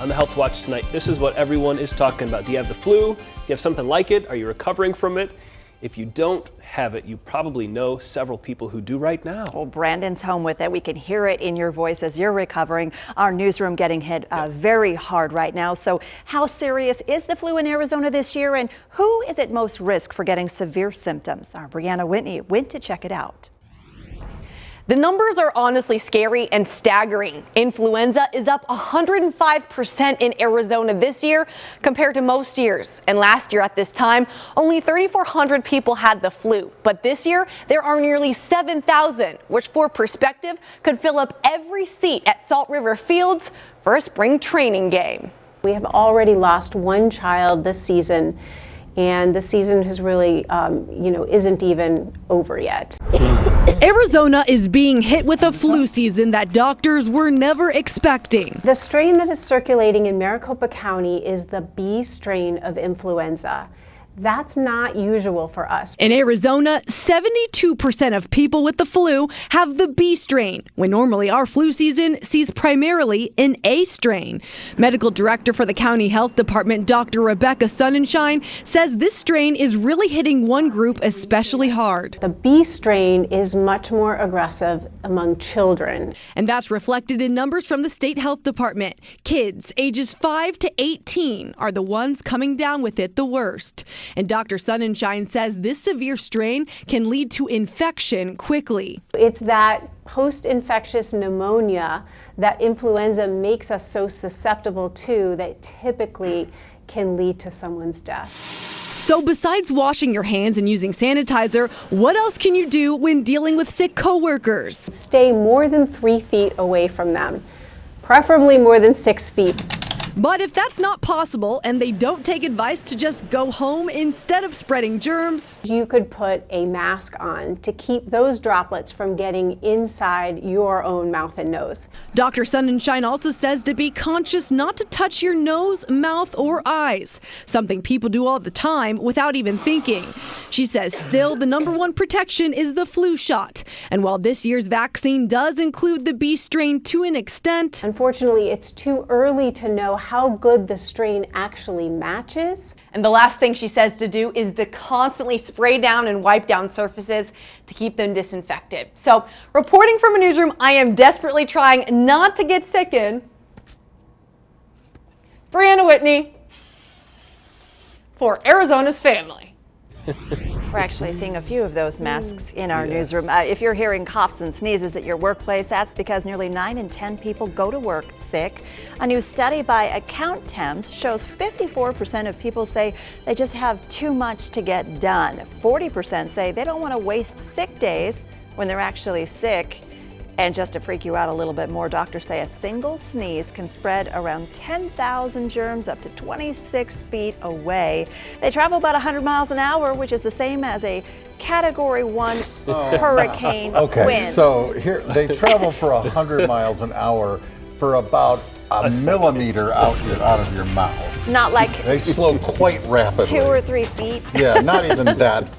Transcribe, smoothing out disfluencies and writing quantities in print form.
On the Health Watch tonight, this is what everyone is talking about. Do you have the flu? Do you have something like it? Are you recovering from it? If you don't have it, you probably know several people who do right now. Well, Brandon's home with it. We can hear it in your voice as you're recovering. Our newsroom getting hit very hard right now. So how serious is the flu in Arizona this year, and who is at most risk for getting severe symptoms? Our Brianna Whitney went to check it out. The numbers are honestly scary and staggering. Influenza is up 105% in Arizona this year compared to most years. And last year at this time, only 3,400 people had the flu. But this year, there are nearly 7,000, which for perspective could fill up every seat at Salt River Fields for a spring training game. We have already lost one child this season, and the season has really, isn't even over yet. Arizona is being hit with a flu season that doctors were never expecting. The strain that is circulating in Maricopa County is the B strain of influenza. That's not usual for us. In Arizona, 72% of people with the flu have the B strain, when normally our flu season sees primarily an A strain. Medical director for the county health department, Dr. Rebecca Sonnenschein, says this strain is really hitting one group especially hard. The B strain is much more aggressive among children. And that's reflected in numbers from the state health department. Kids ages 5 to 18 are the ones coming down with it the worst. And Dr. Sonnenschein says this severe strain can lead to infection quickly. It's that post-infectious pneumonia that influenza makes us so susceptible to that typically can lead to someone's death. So besides washing your hands and using sanitizer, what else can you do when dealing with sick coworkers? Stay more than 3 feet away from them, preferably more than 6 feet. But if that's not possible and they don't take advice to just go home instead of spreading germs, you could put a mask on to keep those droplets from getting inside your own mouth and nose. Dr. Sonnenschein also says to be conscious not to touch your nose, mouth, or eyes, something people do all the time without even thinking. She says still the #1 protection is the flu shot. And while this year's vaccine does include the B strain to an extent, unfortunately, it's too early to know how good the strain actually matches. And the last thing she says to do is to constantly spray down and wipe down surfaces to keep them disinfected. So, reporting from a newsroom I am desperately trying not to get sick in, Brianna Whitney for Arizona's Family. We're actually seeing a few of those masks in our newsroom. If you're hearing coughs and sneezes at your workplace, that's because nearly 9 in 10 people go to work sick. A new study by Accountemps shows 54% of people say they just have too much to get done. 40% say they don't want to waste sick days when they're actually sick. And just to freak you out a little bit more, doctors say a single sneeze can spread around 10,000 germs up to 26 feet away. They travel about 100 miles an hour, which is the same as a Category 1 hurricane wind. So here they travel for 100 miles an hour for about a millimeter out of your mouth. Not like they slow quite rapidly. 2 or 3 feet. Yeah, not even that.